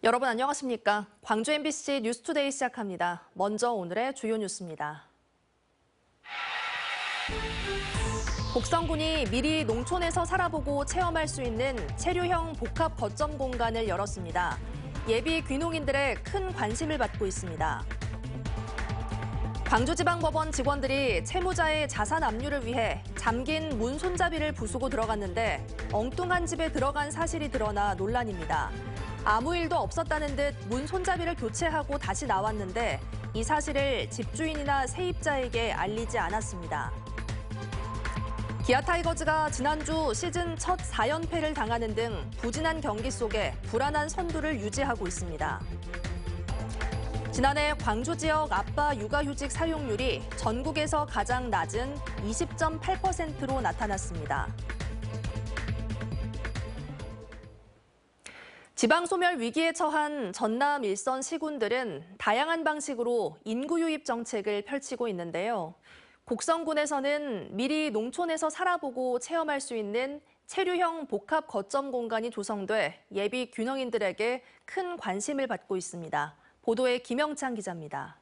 여러분 안녕하십니까? 광주 MBC 뉴스투데이 시작합니다. 먼저 오늘의 주요 뉴스입니다. 곡성군이 미리 농촌에서 살아보고 체험할 수 있는 체류형 복합 거점 공간을 열었습니다. 예비 귀농인들의 큰 관심을 받고 있습니다. 광주지방법원 직원들이 채무자의 자산 압류를 위해 잠긴 문 손잡이를 부수고 들어갔는데 엉뚱한 집에 들어간 사실이 드러나 논란입니다. 아무 일도 없었다는 듯 문 손잡이를 교체하고 다시 나왔는데 이 사실을 집주인이나 세입자에게 알리지 않았습니다. 기아 타이거즈가 지난주 시즌 첫 4연패를 당하는 등 부진한 경기 속에 불안한 선두를 유지하고 있습니다. 지난해 광주 지역 아빠 육아휴직 사용률이 전국에서 가장 낮은 20.8%로 나타났습니다. 지방소멸 위기에 처한 전남 일선 시군들은 다양한 방식으로 인구 유입 정책을 펼치고 있는데요. 곡성군에서는 미리 농촌에서 살아보고 체험할 수 있는 체류형 복합 거점 공간이 조성돼 예비 귀농인들에게 큰 관심을 받고 있습니다. 보도에 김영찬 기자입니다.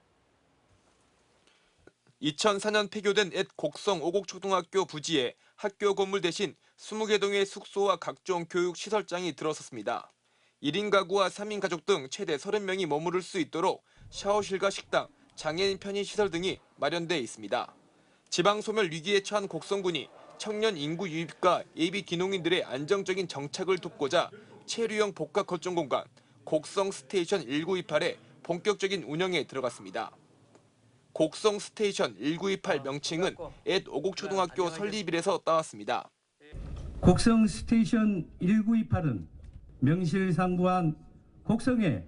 2004년 폐교된 옛 곡성 오곡초등학교 부지에 학교 건물 대신 20개 동의 숙소와 각종 교육 시설장이 들어섰습니다. 1인 가구와 3인 가족 등 최대 30명이 머무를 수 있도록 샤워실과 식당, 장애인 편의시설 등이 마련돼 있습니다. 지방소멸 위기에 처한 곡성군이 청년 인구 유입과 예비 귀농인들의 안정적인 정착을 돕고자 체류형 복합 거점 공간 곡성 스테이션 1928에 본격적인 운영에 들어갔습니다. 곡성 스테이션 1928 명칭은 옛 오곡초등학교 설립일에서 따왔습니다. 곡성 스테이션 1928은 명실상부한 곡성의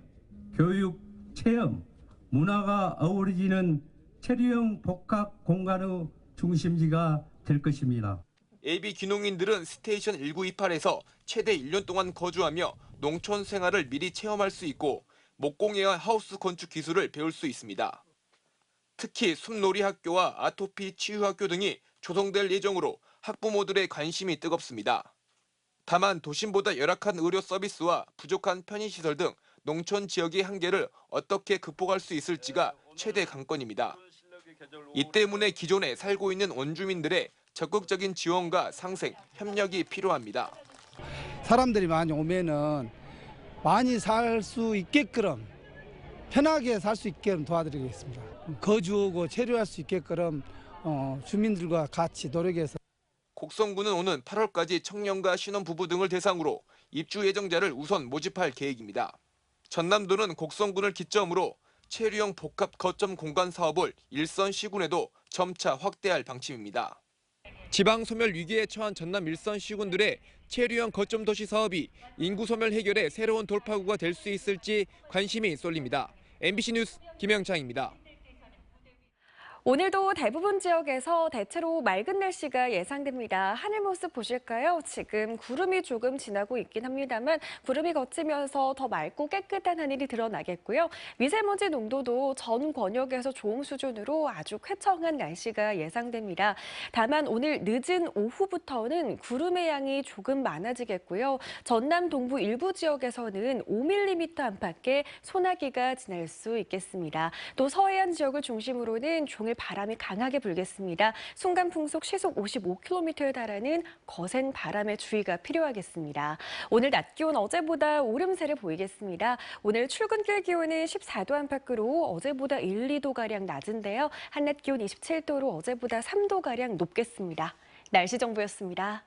교육, 체험, 문화가 어우러지는 체류형 복합 공간의 중심지가 될 것입니다. 예비 귀농인들은 스테이션 1928에서 최대 1년 동안 거주하며 농촌 생활을 미리 체험할 수 있고 목공예와 하우스 건축 기술을 배울 수 있습니다. 특히 숲놀이 학교와 아토피 치유 학교 등이 조성될 예정으로 학부모들의 관심이 뜨겁습니다. 다만 도심보다 열악한 의료 서비스와 부족한 편의시설 등 농촌 지역의 한계를 어떻게 극복할 수 있을지가 최대 관건입니다. 이 때문에 기존에 살고 있는 원주민들의 적극적인 지원과 상생, 협력이 필요합니다. 사람들이 많이 오면은 많이 살 수 있게끔 편하게 살 수 있게끔 도와드리겠습니다. 거주하고 체류할 수 있게끔 주민들과 같이 노력해서. 곡성군은 오는 8월까지 청년과 신혼부부 등을 대상으로 입주 예정자를 우선 모집할 계획입니다. 전남도는 곡성군을 기점으로 체류형 복합 거점 공간 사업을 일선 시군에도 점차 확대할 방침입니다. 지방 소멸 위기에 처한 전남 일선 시군들의 체류형 거점 도시 사업이 인구 소멸 해결의 새로운 돌파구가 될 수 있을지 관심이 쏠립니다. MBC 뉴스 김영창입니다. 오늘도 대부분 지역에서 대체로 맑은 날씨가 예상됩니다. 하늘 모습 보실까요? 지금 구름이 조금 지나고 있긴 합니다만 구름이 걷히면서 더 맑고 깨끗한 하늘이 드러나겠고요. 미세먼지 농도도 전 권역에서 좋은 수준으로 아주 쾌청한 날씨가 예상됩니다. 다만 오늘 늦은 오후부터는 구름의 양이 조금 많아지겠고요. 전남 동부 일부 지역에서는 5mm 안팎의 소나기가 지날 수 있겠습니다. 또 서해안 지역을 중심으로는 종일 바람이 강하게 불겠습니다. 순간 풍속 시속 55km에 달하는 거센 바람에 주의가 필요하겠습니다. 오늘 낮 기온 어제보다 오름세를 보이겠습니다. 오늘 출근길 기온은 14도 안팎으로 어제보다 1, 2도가량 낮은데요. 한낮 기온 27도로 어제보다 3도가량 높겠습니다. 날씨 정보였습니다.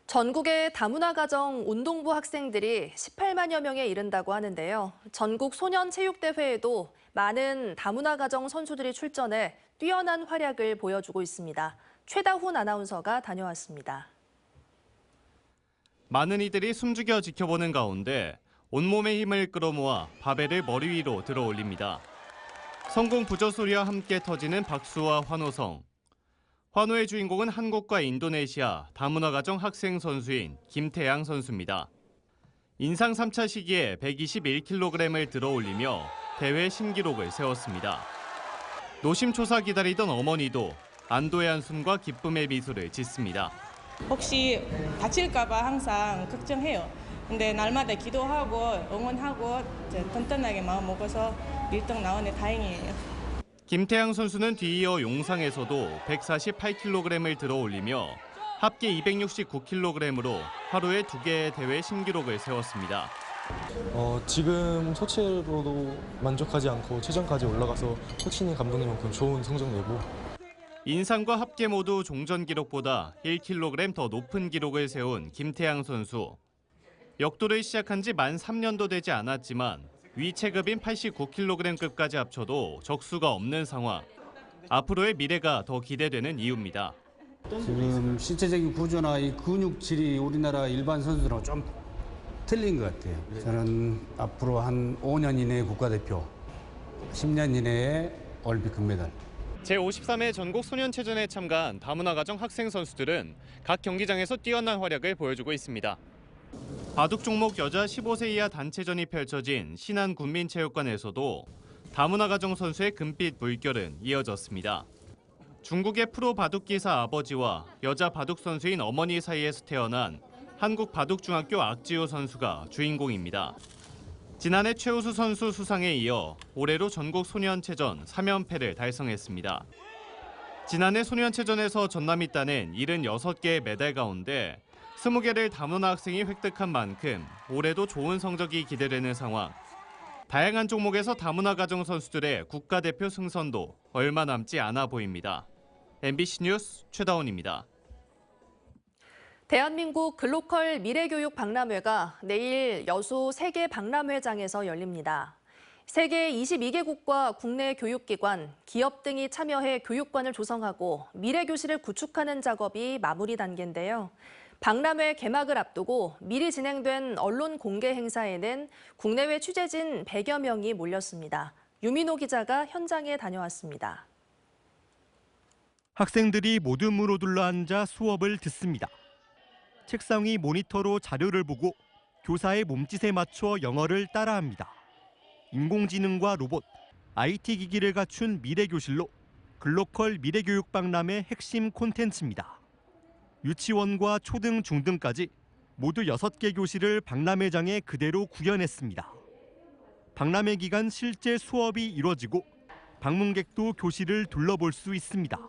전국의 다문화 가정 운동부 학생들이 18만여 명에 이른다고 하는데요. 전국 소년체육대회에도 많은 다문화 가정 선수들이 출전해 뛰어난 활약을 보여주고 있습니다. 최다훈 아나운서가 다녀왔습니다. 많은 이들이 숨죽여 지켜보는 가운데 온몸의 힘을 끌어모아 바벨을 머리 위로 들어 올립니다. 성공 부저소리와 함께 터지는 박수와 환호성. 환호의 주인공은 한국과 인도네시아 다문화 가정 학생 선수인 김태양 선수입니다. 인상 3차 시기에 121kg을 들어 올리며 대회 신기록을 세웠습니다. 노심초사 기다리던 어머니도 안도의 한숨과 기쁨의 미소를 짓습니다. 혹시 다칠까 봐 항상 걱정해요. 근데 날마다 기도하고 응원하고 든든하게 마음 먹어서 1등 나오네 다행이에요. 김태양 선수는 뒤이어 용상에서도 148kg을 들어 올리며 합계 269kg으로 하루에 2개의 대회 신기록을 세웠습니다. 지금 소체로도 만족하지 않고 최전까지 올라가서 코치님 감독님만큼 좋은 성적 내고 인상과 합계 모두 종전 기록보다 1kg 더 높은 기록을 세운 김태양 선수. 역도를 시작한 지 만 3년도 되지 않았지만 위 체급인 89kg급까지 합쳐도 적수가 없는 상황. 앞으로의 미래가 더 기대되는 이유입니다. 지금 신체적인 구조나 이 근육질이 우리나라 일반 선수랑 좀 틀린 것 같아요. 저는 앞으로 한 5년 이내에 국가대표, 10년 이내에 올림픽 금메달. 제53회 전국 소년체전에 참가한 다문화가정 학생 선수들은 각 경기장에서 뛰어난 활약을 보여주고 있습니다. 바둑 종목 여자 15세 이하 단체전이 펼쳐진 신안군민체육관에서도 다문화가정 선수의 금빛 물결은 이어졌습니다. 중국의 프로 바둑기사 아버지와 여자 바둑 선수인 어머니 사이에서 태어난 한국바둑중학교 악지호 선수가 주인공입니다. 지난해 최우수 선수 수상에 이어 올해로 전국 소년체전 3연패를 달성했습니다. 지난해 소년체전에서 전남이 따낸 76개의 메달 가운데 20개를 다문화 학생이 획득한 만큼 올해도 좋은 성적이 기대되는 상황. 다양한 종목에서 다문화 가정 선수들의 국가대표 승선도 얼마 남지 않아 보입니다. MBC 뉴스 최다원입니다. 대한민국 글로컬 미래교육 박람회가 내일 여수 세계 박람회장에서 열립니다. 세계 22개국과 국내 교육기관, 기업 등이 참여해 교육관을 조성하고 미래교실을 구축하는 작업이 마무리 단계인데요. 박람회 개막을 앞두고 미리 진행된 언론 공개 행사에는 국내외 취재진 100여 명이 몰렸습니다. 유민호 기자가 현장에 다녀왔습니다. 학생들이 모둠으로 둘러앉아 수업을 듣습니다. 책상 위 모니터로 자료를 보고 교사의 몸짓에 맞춰 영어를 따라합니다. 인공지능과 로봇, IT 기기를 갖춘 미래교실로 글로컬 미래교육 박람회 핵심 콘텐츠입니다. 유치원과 초등, 중등까지 모두 6개 교실을 박람회장에 그대로 구현했습니다. 박람회 기간 실제 수업이 이뤄지고 방문객도 교실을 둘러볼 수 있습니다.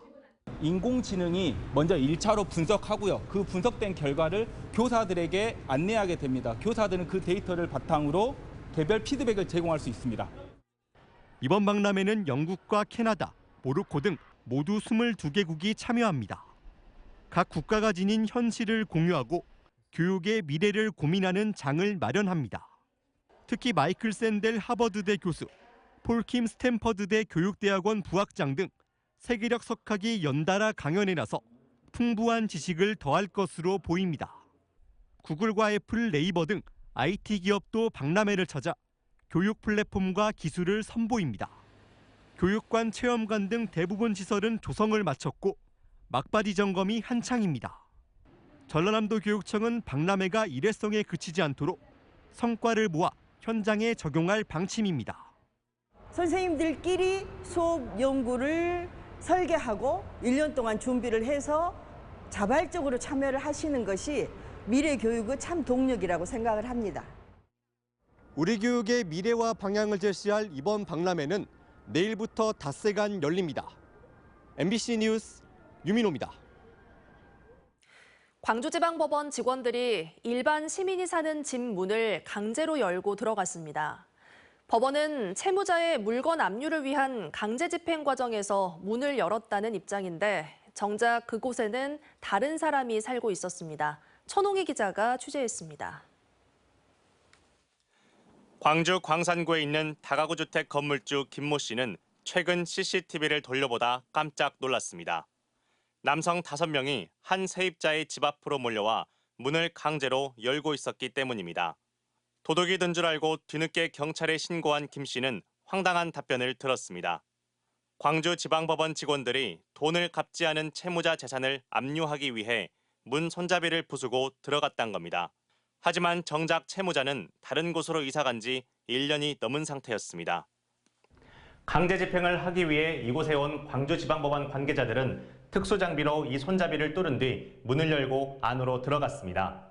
인공지능이 먼저 1차로 분석하고요. 그 분석된 결과를 교사들에게 안내하게 됩니다. 교사들은 그 데이터를 바탕으로 개별 피드백을 제공할 수 있습니다. 이번 박람회는 영국과 캐나다, 모로코 등 모두 22개국이 참여합니다. 각 국가가 지닌 현실을 공유하고 교육의 미래를 고민하는 장을 마련합니다. 특히 마이클 샌델 하버드대 교수, 폴킴 스탠퍼드대 교육대학원 부학장 등 세계력 석학이 연달아 강연에 나서 풍부한 지식을 더할 것으로 보입니다. 구글과 애플, 네이버 등 IT 기업도 박람회를 찾아 교육 플랫폼과 기술을 선보입니다. 교육관, 체험관 등 대부분 시설은 조성을 마쳤고 막바지 점검이 한창입니다. 전라남도 교육청은 박람회가 일회성에 그치지 않도록 성과를 모아 현장에 적용할 방침입니다. 선생님들끼리 수업 연구를 설계하고 1년 동안 준비를 해서 자발적으로 참여를 하시는 것이 미래 교육의 참 동력이라고 생각을 합니다. 우리 교육의 미래와 방향을 제시할 이번 박람회는 내일부터 닷새간 열립니다. MBC 뉴스 유민호입니다. 광주지방법원 직원들이 일반 시민이 사는 집 문을 강제로 열고 들어갔습니다. 법원은 채무자의 물건 압류를 위한 강제 집행 과정에서 문을 열었다는 입장인데 정작 그곳에는 다른 사람이 살고 있었습니다. 천홍희 기자가 취재했습니다. 광주 광산구에 있는 다가구 주택 건물주 김모 씨는 최근 CCTV를 돌려보다 깜짝 놀랐습니다. 남성 5명이 한 세입자의 집 앞으로 몰려와 문을 강제로 열고 있었기 때문입니다. 도둑이 든 줄 알고 뒤늦게 경찰에 신고한 김 씨는 황당한 답변을 들었습니다. 광주지방법원 직원들이 돈을 갚지 않은 채무자 재산을 압류하기 위해 문 손잡이를 부수고 들어갔단 겁니다. 하지만 정작 채무자는 다른 곳으로 이사간 지 1년이 넘은 상태였습니다. 강제 집행을 하기 위해 이곳에 온 광주지방법원 관계자들은 특수장비로 이 손잡이를 뚫은 뒤 문을 열고 안으로 들어갔습니다.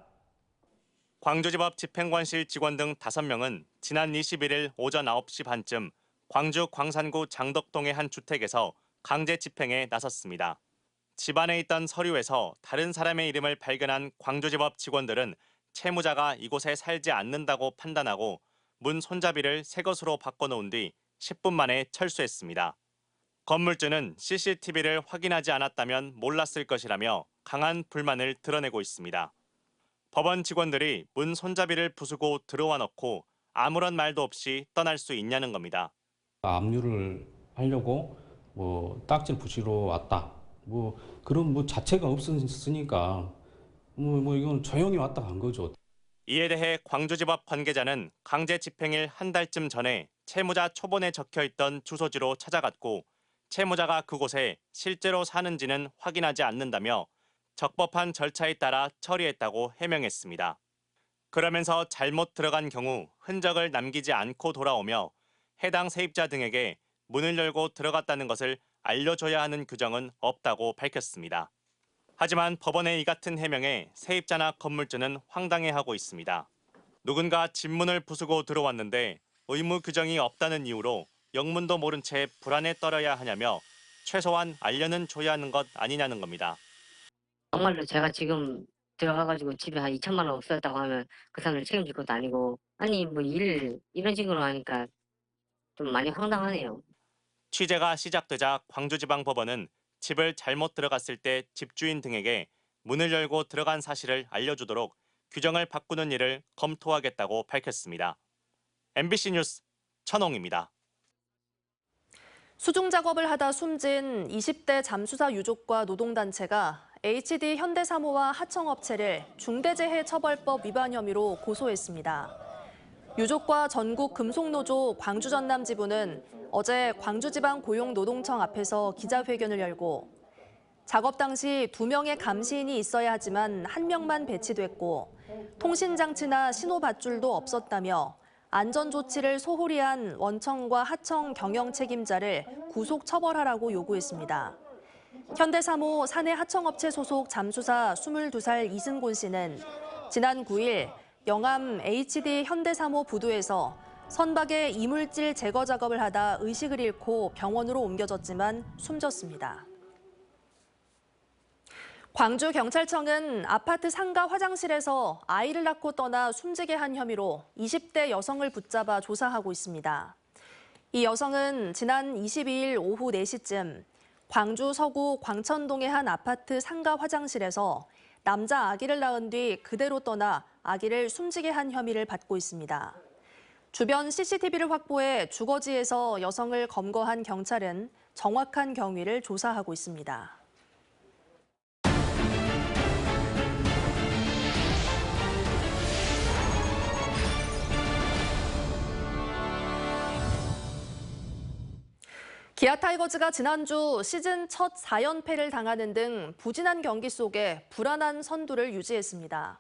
광주지법 집행관실 직원 등 5명은 지난 21일 오전 9시 반쯤 광주 광산구 장덕동의 한 주택에서 강제 집행에 나섰습니다. 집안에 있던 서류에서 다른 사람의 이름을 발견한 광주지법 직원들은 채무자가 이곳에 살지 않는다고 판단하고 문 손잡이를 새 것으로 바꿔놓은 뒤 10분 만에 철수했습니다. 건물주는 CCTV를 확인하지 않았다면 몰랐을 것이라며 강한 불만을 드러내고 있습니다. 법원 직원들이 문 손잡이를 부수고 들어와 넣고 아무런 말도 없이 떠날 수 있냐는 겁니다. 압류를 하려고 딱지를 붙이러 왔다. 그런 자체가 없으니까 이건 조용히 왔다 간 거죠. 이에 대해 광주지법 관계자는 강제 집행일 한 달쯤 전에 채무자 초본에 적혀있던 주소지로 찾아갔고 채무자가 그곳에 실제로 사는지는 확인하지 않는다며 적법한 절차에 따라 처리했다고 해명했습니다. 그러면서 잘못 들어간 경우 흔적을 남기지 않고 돌아오며 해당 세입자 등에게 문을 열고 들어갔다는 것을 알려줘야 하는 규정은 없다고 밝혔습니다. 하지만 법원의 이 같은 해명에 세입자나 건물주는 황당해하고 있습니다. 누군가 집문을 부수고 들어왔는데 의무 규정이 없다는 이유로 영문도 모른 채 불안에 떨어야 하냐며 최소한 알려는 줘야 하는 것 아니냐는 겁니다. 정말로 제가 지금 들어가가지고 집에 한 2천만 원 없었다고 하면 그 사람을 책임질 것도 아니고 이런 식으로 하니까 좀 많이 황당하네요. 취재가 시작되자 광주지방법원은 집을 잘못 들어갔을 때 집주인 등에게 문을 열고 들어간 사실을 알려주도록 규정을 바꾸는 일을 검토하겠다고 밝혔습니다. MBC 뉴스 천홍입니다. 수중 작업을 하다 숨진 20대 잠수사 유족과 노동단체가 HD 현대사모와 하청업체를 중대재해처벌법 위반 혐의로 고소했습니다. 유족과 전국 금속노조 광주전남지부는 어제 광주지방고용노동청 앞에서 기자회견을 열고 작업 당시 2명의 감시인이 있어야 하지만 1명만 배치됐고 통신장치나 신호밧줄도 없었다며 안전조치를 소홀히 한 원청과 하청 경영 책임자를 구속 처벌하라고 요구했습니다. 현대사모 사내 하청업체 소속 잠수사 22살 이승곤 씨는 지난 9일 영암 HD 현대사모 부두에서 선박의 이물질 제거 작업을 하다 의식을 잃고 병원으로 옮겨졌지만 숨졌습니다. 광주경찰청은 아파트 상가 화장실에서 아이를 낳고 떠나 숨지게 한 혐의로 20대 여성을 붙잡아 조사하고 있습니다. 이 여성은 지난 22일 오후 4시쯤 광주 서구 광천동의 한 아파트 상가 화장실에서 남자 아기를 낳은 뒤 그대로 떠나 아기를 숨지게 한 혐의를 받고 있습니다. 주변 CCTV를 확보해 주거지에서 여성을 검거한 경찰은 정확한 경위를 조사하고 있습니다. 기아 타이거즈가 지난주 시즌 첫 4연패를 당하는 등 부진한 경기 속에 불안한 선두를 유지했습니다.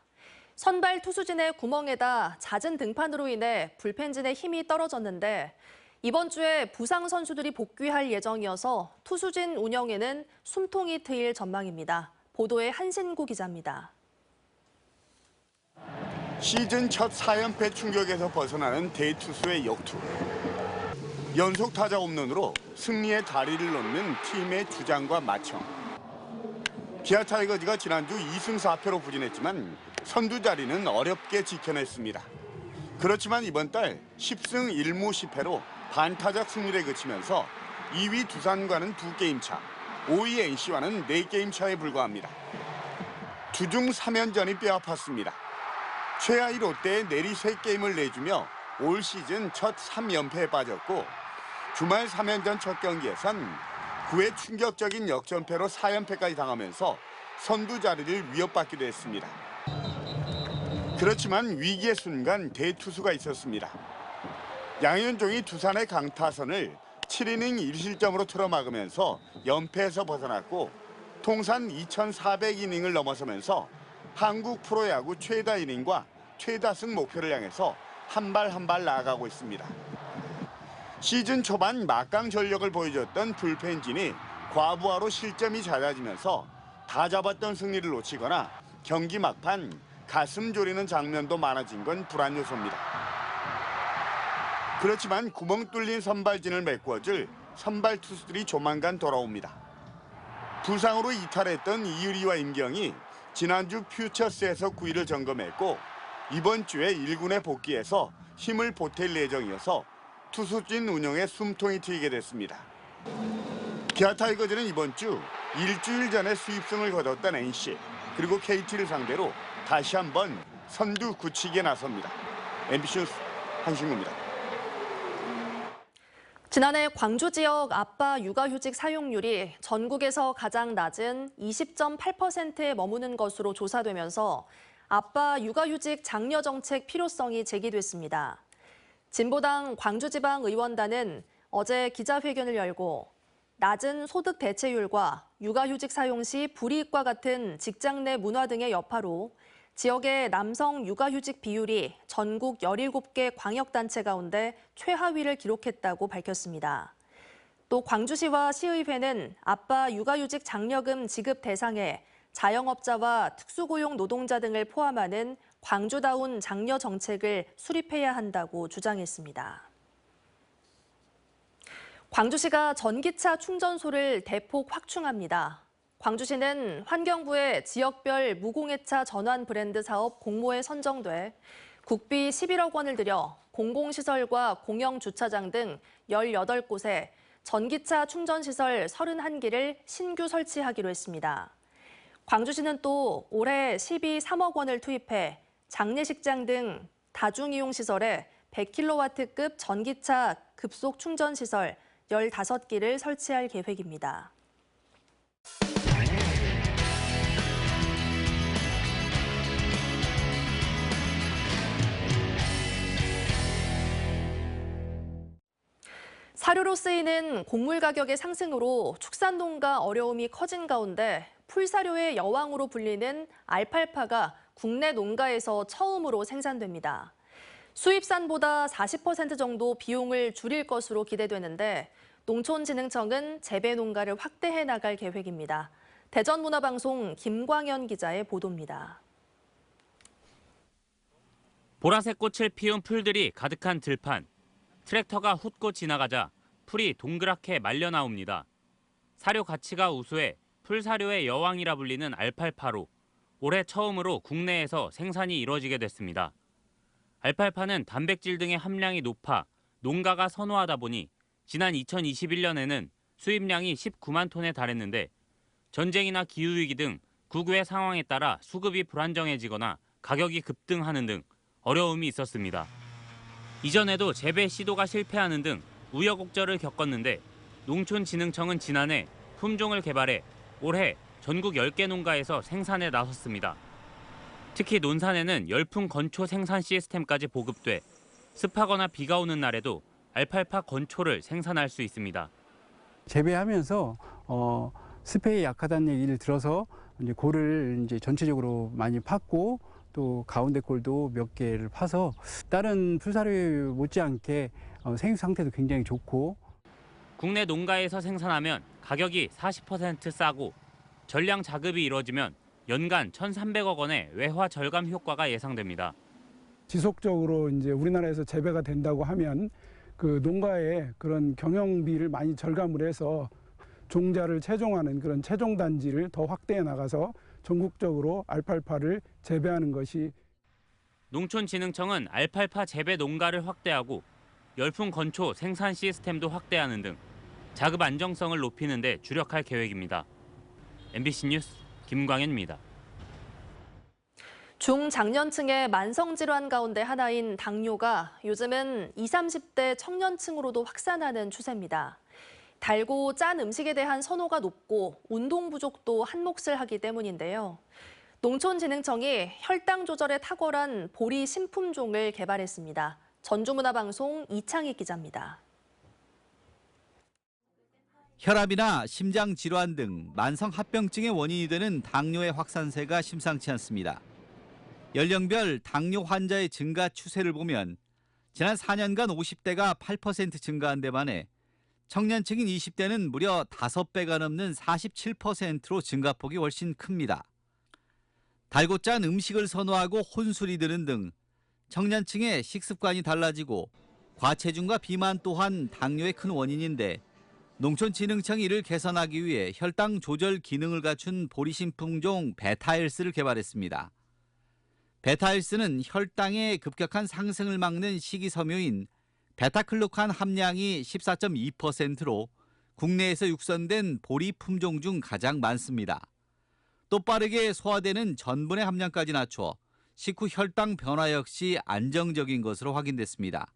선발 투수진의 구멍에다 잦은 등판으로 인해 불펜진의 힘이 떨어졌는데 이번 주에 부상 선수들이 복귀할 예정이어서 투수진 운영에는 숨통이 트일 전망입니다. 보도에 한신구 기자입니다. 시즌 첫 4연패 충격에서 벗어나는 대투수의 역투. 연속 타자 홈런으로 승리의 다리를 놓는 팀의 주장과 마청. 기아 타이거즈가 지난주 2승 4패로 부진했지만 선두 자리는 어렵게 지켜냈습니다. 그렇지만 이번 달 10승 1무 10패로 반타작 승률에 그치면서 2위 두산과는 2게임 차, 5위 NC와는 4게임 차에 불과합니다. 주중 3연전이 뼈아팠습니다. 최하위 롯데에 내리 3게임을 내주며 올 시즌 첫 3연패에 빠졌고 주말 3연전 첫 경기에선 9회 충격적인 역전패로 4연패까지 당하면서 선두 자리를 위협받기도 했습니다. 그렇지만 위기의 순간 대투수가 있었습니다. 양현종이 두산의 강타선을 7이닝 1실점으로 틀어막으면서 연패에서 벗어났고 통산 2,400이닝을 넘어서면서 한국 프로야구 최다 이닝과 최다승 목표를 향해서 한 발 한 발 나아가고 있습니다. 시즌 초반 막강 전력을 보여줬던 불펜진이 과부하로 실점이 잦아지면서 다 잡았던 승리를 놓치거나 경기 막판 가슴 졸이는 장면도 많아진 건 불안 요소입니다. 그렇지만 구멍 뚫린 선발진을 메꿔줄 선발 투수들이 조만간 돌아옵니다. 부상으로 이탈했던 이의리와 임경이 지난주 퓨처스에서 9위를 점검했고 이번 주에 1군에 복귀해서 힘을 보탤 예정이어서 투수진 운영에 숨통이 트이게 됐습니다. 기아 타이거즈는 이번 주 일주일 전에 수입승을 거뒀던 NC 그리고 KT를 상대로 다시 한번 선두 굳히기에 나섭니다. MBC 뉴스 한신구입니다. 지난해 광주 지역 아빠 육아휴직 사용률이 전국에서 가장 낮은 20.8%에 머무는 것으로 조사되면서 아빠 육아휴직 장려 정책 필요성이 제기됐습니다. 진보당 광주지방의원단은 어제 기자회견을 열고 낮은 소득 대체율과 육아휴직 사용 시 불이익과 같은 직장 내 문화 등의 여파로 지역의 남성 육아휴직 비율이 전국 17개 광역단체 가운데 최하위를 기록했다고 밝혔습니다. 또 광주시와 시의회는 아빠 육아휴직 장려금 지급 대상에 자영업자와 특수고용 노동자 등을 포함하는 광주다운 장려 정책을 수립해야 한다고 주장했습니다. 광주시가 전기차 충전소를 대폭 확충합니다. 광주시는 환경부의 지역별 무공해차 전환 브랜드 사업 공모에 선정돼 국비 11억 원을 들여 공공시설과 공영주차장 등 18곳에 전기차 충전시설 31기를 신규 설치하기로 했습니다. 광주시는 또 올해 12.3억 원을 투입해 장례식장 등 다중이용시설에 100kW급 전기차 급속 충전시설 15기를 설치할 계획입니다. 사료로 쓰이는 곡물 가격의 상승으로 축산농가 어려움이 커진 가운데 풀사료의 여왕으로 불리는 알팔파가 국내 농가에서 처음으로 생산됩니다. 수입산보다 40% 정도 비용을 줄일 것으로 기대되는데 농촌진흥청은 재배 농가를 확대해 나갈 계획입니다. 대전문화방송 김광현 기자의 보도입니다. 보라색 꽃을 피운 풀들이 가득한 들판. 트랙터가 훑고 지나가자 풀이 동그랗게 말려 나옵니다. 사료 가치가 우수해 풀사료의 여왕이라 불리는 알팔파로 올해 처음으로 국내에서 생산이 이루어지게 됐습니다. 알팔파는 단백질 등의 함량이 높아 농가가 선호하다 보니 지난 2021년에는 수입량이 19만 톤에 달했는데 전쟁이나 기후위기 등 국외 상황에 따라 수급이 불안정해지거나 가격이 급등하는 등 어려움이 있었습니다. 이전에도 재배 시도가 실패하는 등 우여곡절을 겪었는데 농촌진흥청은 지난해 품종을 개발해 올해 전국 10개 농가에서 생산에 나섰습니다. 특히 논산에는 열풍 건초 생산 시스템까지 보급돼 습하거나 비가 오는 날에도 알팔파 건초를 생산할 수 있습니다. 재배하면서 습해에 약하다는 얘기를 들어서 이제 골을 이제 전체적으로 많이 팠고 또 가운데 골도 몇 개를 파서 다른 풀사료 못지않게 생육 상태도 굉장히 좋고 국내 농가에서 생산하면 가격이 40% 싸고 전량 자급이 이루어지면 연간 1,300억 원의 외화 절감 효과가 예상됩니다. 지속적으로 이제 우리나라에서 재배가 된다고 하면 그 농가의 그런 경영비를 많이 절감을 해서 종자를 채종하는 그런 채종 단지를 더 확대해 나가서 전국적으로 알팔파를 재배하는 것이 농촌진흥청은 알팔파 재배 농가를 확대하고 열풍 건초 생산 시스템도 확대하는 등 자급 안정성을 높이는 데 주력할 계획입니다. MBC 뉴스 김광현입니다. 중장년층의 만성질환 가운데 하나인 당뇨가 요즘은 20, 30대 청년층으로도 확산하는 추세입니다. 달고 짠 음식에 대한 선호가 높고 운동 부족도 한몫을 하기 때문인데요. 농촌진흥청이 혈당 조절에 탁월한 보리 신품종을 개발했습니다. 전주문화방송 이창희 기자입니다. 혈압이나 심장 질환 등 만성 합병증의 원인이 되는 당뇨의 확산세가 심상치 않습니다. 연령별 당뇨 환자의 증가 추세를 보면 지난 4년간 50대가 8% 증가한 데 반해 청년층인 20대는 무려 5배가 넘는 47%로 증가폭이 훨씬 큽니다. 달고 짠 음식을 선호하고 혼술이 드는 등 청년층의 식습관이 달라지고 과체중과 비만 또한 당뇨의 큰 원인인데 농촌진흥청이 이를 개선하기 위해 혈당 조절 기능을 갖춘 보리신 품종 베타헬스를 개발했습니다. 베타헬스는 혈당의 급격한 상승을 막는 식이섬유인 베타클로칸 함량이 14.2%로 국내에서 육선된 보리 품종 중 가장 많습니다. 또 빠르게 소화되는 전분의 함량까지 낮춰 식후 혈당 변화 역시 안정적인 것으로 확인됐습니다.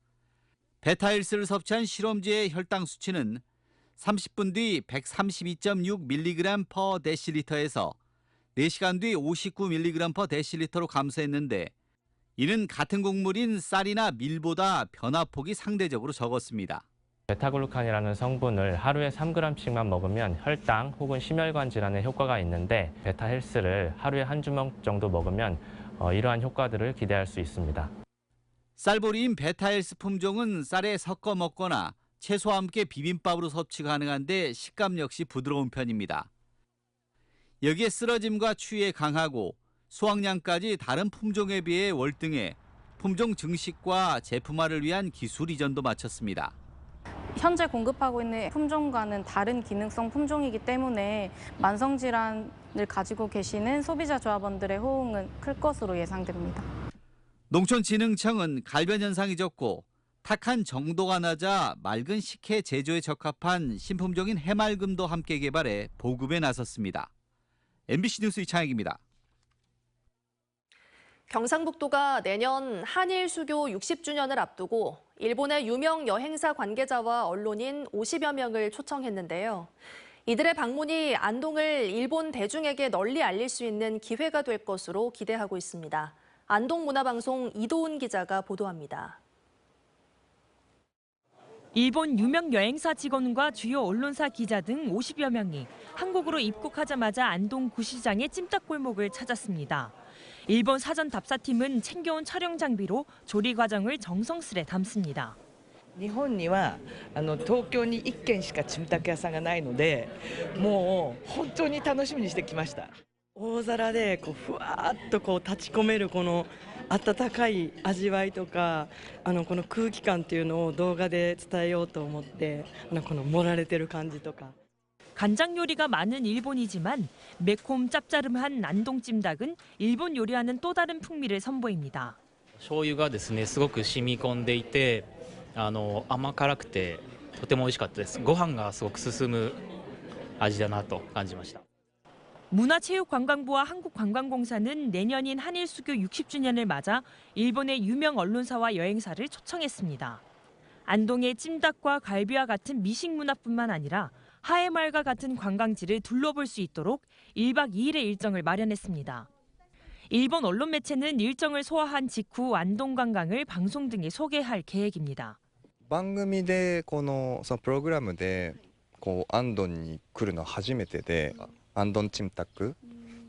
베타헬스를 섭취한 실험지의 혈당 수치는 30분 뒤 132.6mg/dl에서 4시간 뒤 59mg/dl로 감소했는데 이는 같은 곡물인 쌀이나 밀보다 변화폭이 상대적으로 적었습니다. 베타글루칸이라는 성분을 하루에 3g씩만 먹으면 혈당 혹은 심혈관 질환에 효과가 있는데 베타헬스를 하루에 한 주먹 정도 먹으면 이러한 효과들을 기대할 수 있습니다. 쌀보리인 베타헬스 품종은 쌀에 섞어 먹거나 채소와 함께 비빔밥으로 섭취 가능한데 식감 역시 부드러운 편입니다. 여기에 쓰러짐과 추위에 강하고 수확량까지 다른 품종에 비해 월등해 품종 증식과 제품화를 위한 기술 이전도 마쳤습니다. 현재 공급하고 있는 품종과는 다른 기능성 품종이기 때문에 만성질환을 가지고 계시는 소비자 조합원들의 호응은 클 것으로 예상됩니다. 농촌진흥청은 갈변 현상이 적고 탁한 정도가 낮아 맑은 식혜 제조에 적합한 신품종인 해맑음도 함께 개발해 보급에 나섰습니다. MBC 뉴스 이창익입니다. 경상북도가 내년 한일 수교 60주년을 앞두고 일본의 유명 여행사 관계자와 언론인 50여 명을 초청했는데요. 이들의 방문이 안동을 일본 대중에게 널리 알릴 수 있는 기회가 될 것으로 기대하고 있습니다. 안동문화방송 이도훈 기자가 보도합니다. 일본 유명 여행사 직원과 주요 언론사 기자 등 50여 명이 한국으로 입국하자마자 안동 구시장의 찜닭골목을 찾았습니다. 일본 사전 답사팀은 챙겨온 촬영 장비로 조리 과정을 정성스레 담습니다. 日本には東京に1軒しかチムタク屋さんがないので、もう本当に楽しみにしてきました。大皿でふわっと立ち込めるこの温かい味わいとか、この空気感っていうのを動画で伝えようと思って、この盛られてる感じとか。 간장 요리가 많은 일본이지만 매콤 짭짜름한 안동 찜닭은 일본 요리와는 또 다른 풍미를 선보입니다. 醤油がですねすごく染み込んでいて甘辛くてとても美味しかったです。ご飯がすごく進む味だなと感じました。 문화체육관광부와 한국관광공사는 내년인 한일 수교 60주년을 맞아 일본의 유명 언론사와 여행사를 초청했습니다. 안동의 찜닭과 갈비와 같은 미식 문화뿐만 아니라 하회마을과 같은 관광지를 둘러볼 수 있도록 1박 2일의 일정을 마련했습니다. 일본 언론 매체는 일정을 소화한 직후 안동 관광을 방송 등에 소개할 계획입니다. 番組でそのプログラムで安東に来るのは初めてで、安東チムタク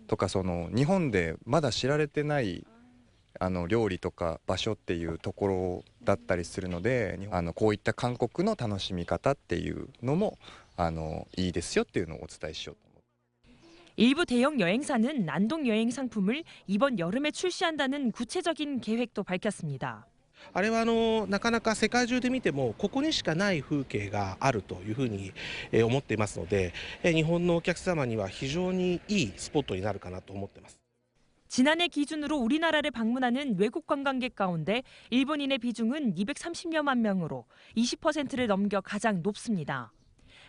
とか日本でまだ知られてない料理とか場所っていうところだったりするので、こういった韓国の楽しみ方っていうのもいいですよっていうのをお伝えしようと。 일부 대형 여행사는 안동 여행 상품을 이번 여름에 출시한다는 구체적인 계획도 밝혔습니다. あれはなかなか世界中で見てもここにしかない風景があるというふうに思っていますので、日本のお客様には非常にいいスポットになるかなと思っています。 지난해 기준으로 우리나라를 방문하는 외국 관광객 가운데 일본인의 비중은 230여만 명으로 20%를 넘겨 가장 높습니다.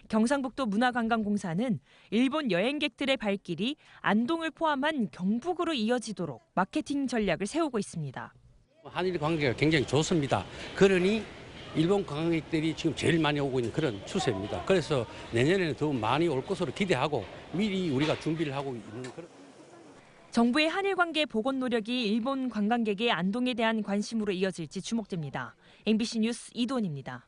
경상북도 문화관광공사는 일본 여행객들의 발길이 안동을 포함한 경북으로 이어지도록 마케팅 전략을 세우고 있습니다. 한일 관계가 굉장히 좋습니다. 그러니 일본 관광객들이 지금 제일 많이 오고 있는 그런 추세입니다. 그래서 내년에는 더 많이 올 것으로 기대하고 미리 우리가 준비를 하고 있는 그런. 정부의 한일 관계 복원 노력이 일본 관광객의 안동에 대한 관심으로 이어질지 주목됩니다. MBC 뉴스 이도훈입니다.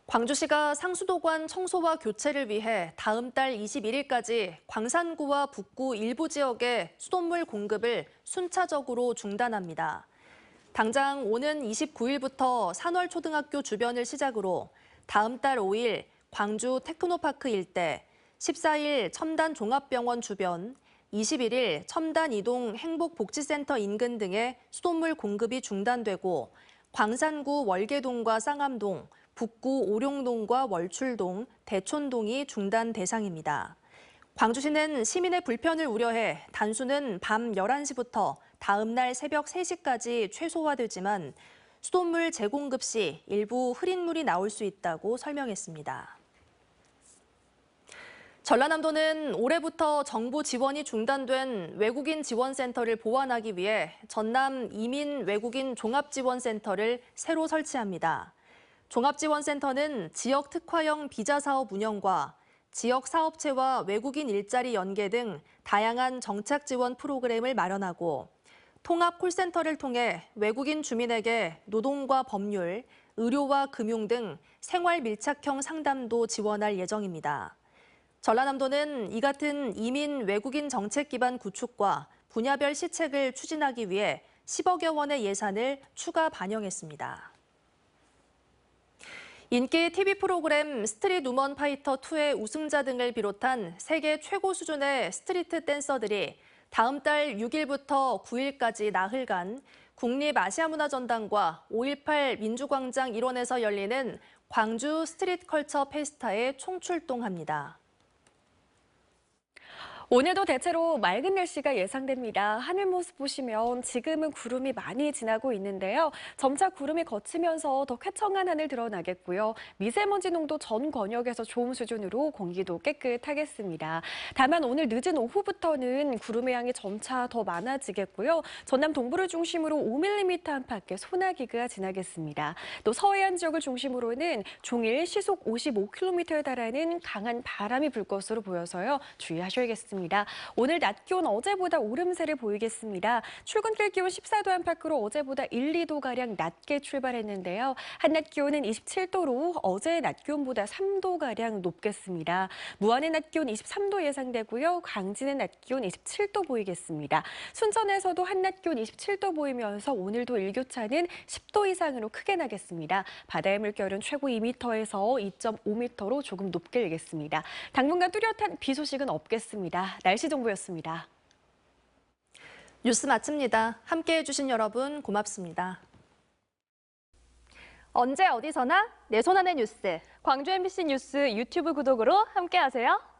광주시가 상수도관 청소와 교체를 위해 다음 달 21일까지 광산구와 북구 일부 지역에 수돗물 공급을 순차적으로 중단합니다. 당장 오는 29일부터 산월초등학교 주변을 시작으로 다음 달 5일 광주 테크노파크 일대, 14일 첨단 종합병원 주변, 21일 첨단 이동 행복복지센터 인근 등의 수돗물 공급이 중단되고 광산구 월계동과 쌍암동, 북구 오룡동과 월출동, 대촌동이 중단 대상입니다. 광주시는 시민의 불편을 우려해 단수는 밤 11시부터 다음 날 새벽 3시까지 최소화되지만 수돗물 재공급 시 일부 흐린 물이 나올 수 있다고 설명했습니다. 전라남도는 올해부터 정부 지원이 중단된 외국인 지원센터를 보완하기 위해 전남 이민 외국인 종합지원센터를 새로 설치합니다. 종합지원센터는 지역 특화형 비자 사업 운영과 지역 사업체와 외국인 일자리 연계 등 다양한 정착 지원 프로그램을 마련하고 통합 콜센터를 통해 외국인 주민에게 노동과 법률, 의료와 금융 등 생활 밀착형 상담도 지원할 예정입니다. 전라남도는 이 같은 이민 외국인 정책 기반 구축과 분야별 시책을 추진하기 위해 10억여 원의 예산을 추가 반영했습니다. 인기 TV 프로그램 스트릿 우먼 파이터 2의 우승자 등을 비롯한 세계 최고 수준의 스트리트 댄서들이 다음 달 6일부터 9일까지 나흘간 국립아시아문화전당과 5.18 민주광장 일원에서 열리는 광주 스트릿 컬처 페스타에 총출동합니다. 오늘도 대체로 맑은 날씨가 예상됩니다. 하늘 모습 보시면 지금은 구름이 많이 지나고 있는데요. 점차 구름이 걷히면서 더 쾌청한 하늘 드러나겠고요. 미세먼지 농도 전 권역에서 좋은 수준으로 공기도 깨끗하겠습니다. 다만 오늘 늦은 오후부터는 구름의 양이 점차 더 많아지겠고요. 전남 동부를 중심으로 5mm 안팎의 소나기가 지나겠습니다. 또 서해안 지역을 중심으로는 종일 시속 55km에 달하는 강한 바람이 불 것으로 보여서요. 주의하셔야겠습니다. 오늘 낮 기온 어제보다 오름세를 보이겠습니다. 출근길 기온 14도 안팎으로 어제보다 1, 2도가량 낮게 출발했는데요. 한낮 기온은 27도로 어제의 낮 기온보다 3도가량 높겠습니다. 무안의 낮 기온 23도 예상되고요. 광진의 낮 기온 27도 보이겠습니다. 순천에서도 한낮 기온 27도 보이면서 오늘도 일교차는 10도 이상으로 크게 나겠습니다. 바다의 물결은 최고 2m에서 2.5m로 조금 높게 일겠습니다. 당분간 뚜렷한 비 소식은 없겠습니다. 날씨 정보였습니다. 뉴스 마칩니다. 함께해 주신 여러분 고맙습니다. 언제 어디서나 내 손안의 뉴스. 광주 MBC 뉴스 유튜브 구독으로 함께하세요.